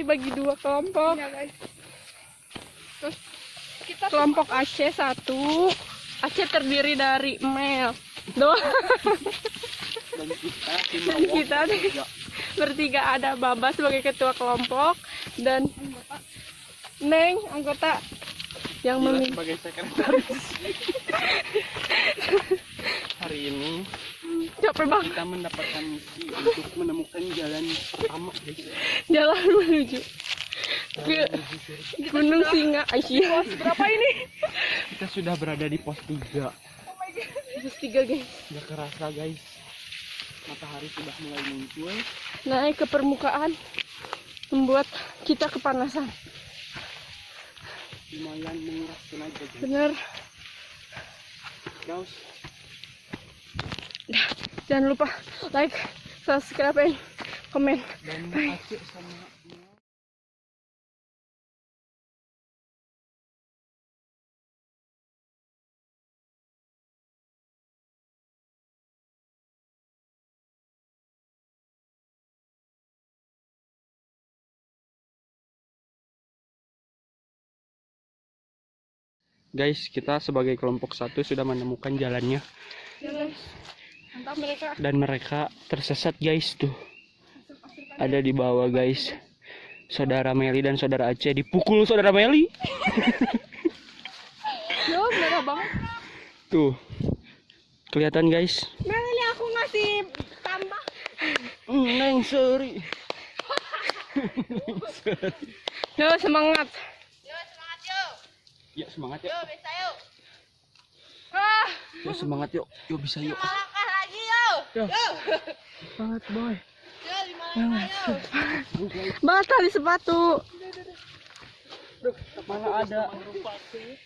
dibagi dua kelompok. Ya, guys. Terus kita kelompok Aceh satu. Aceh terdiri dari Mel doang. Dan kita nih bertiga, ada Baba sebagai ketua kelompok dan Neng anggota yang memimpin sebagai sekretaris. Hari ini capek banget. kita mendapatkan misi untuk menemukan jalan pertama, guys. Jalan menuju ke Gunung Singa. Aisyah. Berapa ini? Kita sudah berada di pos 3. Oh my god. Pos 3, guys. Gak kerasa, guys. Matahari sudah mulai muncul. Naik ke permukaan membuat kita kepanasan. Lumayan menguras tenaga, guys. Bener. Guys, Jangan lupa like, subscribe, dan komen. dan Aceh sama guys, kita sebagai kelompok 1 sudah menemukan jalannya. Mantap mereka. Dan mereka tersesat, guys, tuh. Ada di bawah, guys. Saudara Meli dan saudara Aceh dipukul saudara Meli. Yo, merah banget. Tuh. Kelihatan, guys. Meli, aku ngasih tambah. Neng, sorry. Yo, semangat. Yuk, semangat yuk. Yuk, bisa yuk. Ah, Yuk, semangat yuk. Yuk, bisa yuk. 5 langkah lagi yuk. Yuk. Yuk. Semangat, boy. Yuk, 5 langkah yuk. batal tali sepatu. Mana ada?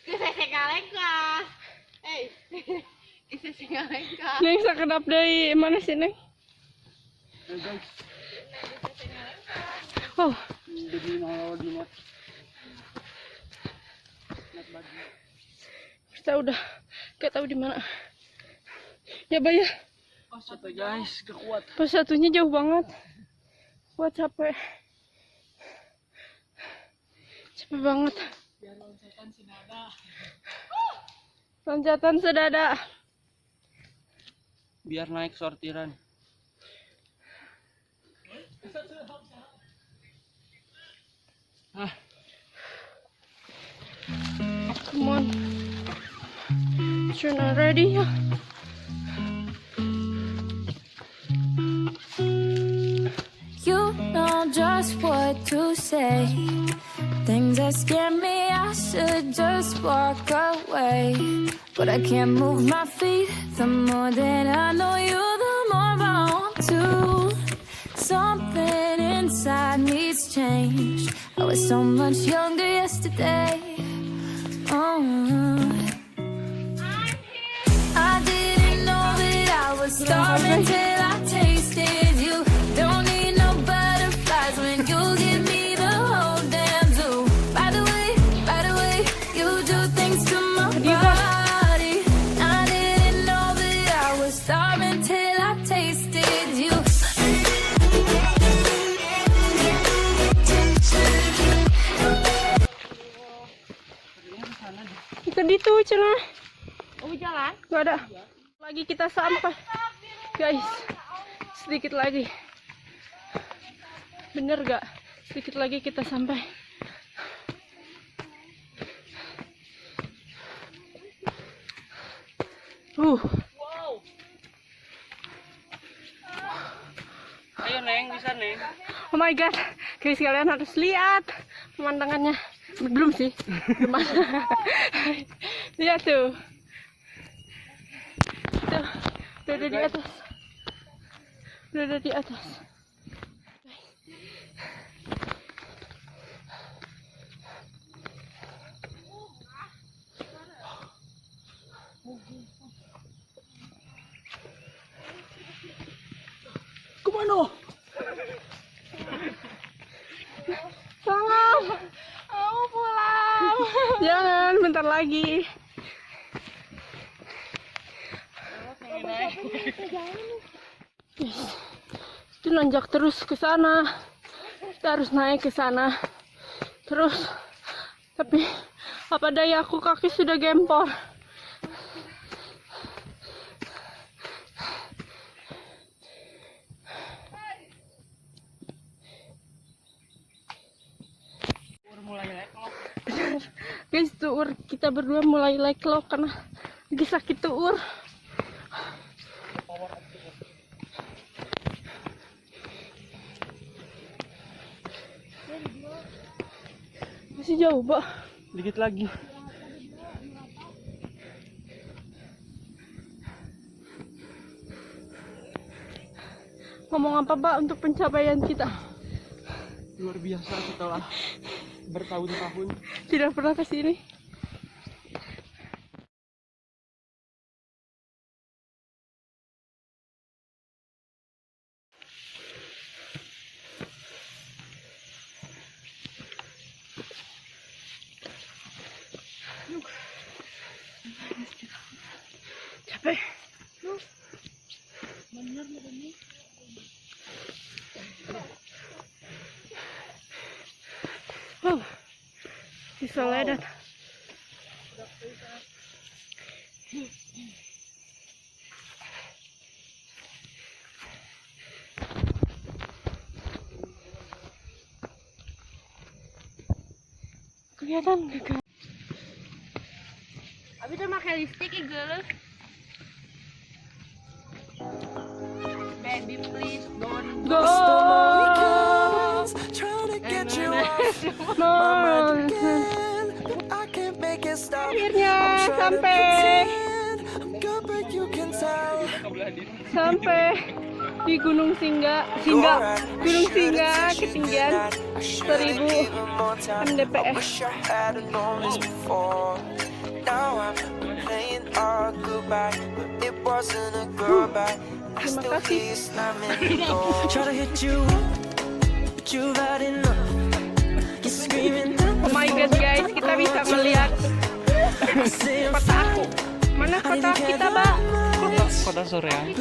Kesesenggalengka. Hey. Kesesenggalengka. Neng sakedap deui. Mana sih, Neng? Guys, Oh, demi nolol di net. kita udah gak tahu di mana. Ya, Bay, ya. Oh, satu, guys, kekuat. Pas satunya jauh banget. Buat capek. Capek banget. Loncatan sedada. Biar naik sortiran. Ah, Come on. You're not ready. You know just what to say. Things that scare me, I should just walk away. But I can't move my feet. The more that I know you, the more I want to. Something inside needs change. I was so much younger yesterday. Oh, I didn't know that I was starving till I tasted you. Don't need no butterflies when you give me the whole damn zoo. By the way, you do things to my body. I didn't know that I was starving till I tasted you. Ke ditu cenah. Oh, jalan. Gak ada. Lagi kita sampai. Guys, sedikit lagi. Bener gak? Sedikit lagi kita sampai. wow. Ayo, Neng, bisa, Neng. Oh my god, guys, kalian harus lihat pemandangannya. Belum sih. Gimana? Lihat tuh. Tuh, udah ada di atas. Udah ada di atas. Kemana? Sangat. Aku pulang. Jangan, bentar lagi. Itu nanjak terus ke sana. kita harus naik ke sana. Terus, tapi apa daya aku kaki sudah gempor. Guys, tuh kita berdua mulai like low karena lagi sakit tuh. Masih jauh, Mbak. Dikit lagi. Ngomong apa, Mbak, untuk pencapaian kita? Luar biasa setelah bertahun-tahun. Tidak pernah ke sini. Capek. Oh, si Soledad. Kelihatan gak? Abi tuh pakai lipstick ya girl. Baby please don't Go! Akhirnya sampai di Gunung Singa ketinggian 1000 mdpl. Terima kasih. Oh my god guys, kita bisa melihat kota aku. Mana kota kita, Mbak? Kota Soreang.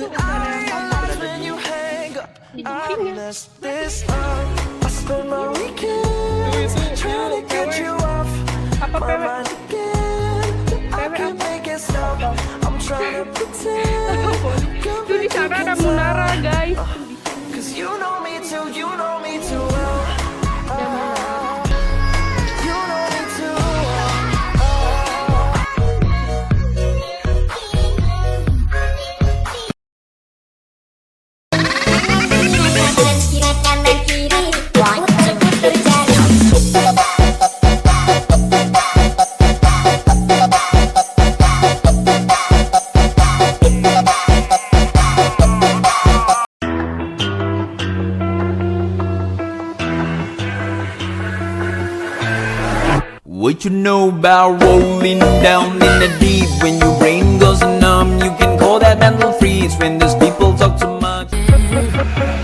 Apa PW? Itu di sana ada menara, guys. What you know about rolling down in the deep? When your brain goes numb, you can call that mental freeze. When those people talk too much.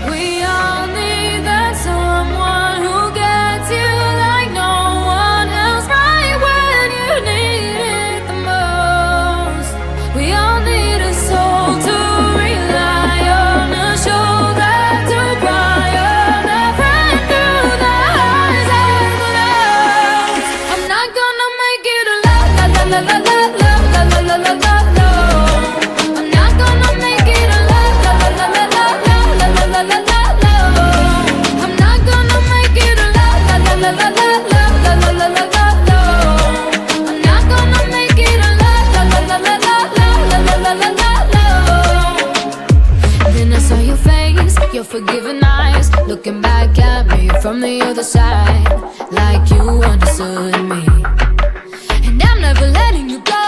We all need that someone who gets you like no one else, right when you need it the most. We all need a soul to rely on, a shoulder to cry on, a friend through the highs and the lows. I'm not gonna make it a la la la la la la la la la la la la. I'm not gonna make it a la la la la la la la la la la la. I'm not gonna make it a la la la la la la la la la la la. I'm not gonna make it a la la la la la la la la la la. Then I saw your face, your forgiving eyes, looking back at me from the other side, like you understood me. And I'm never letting you go.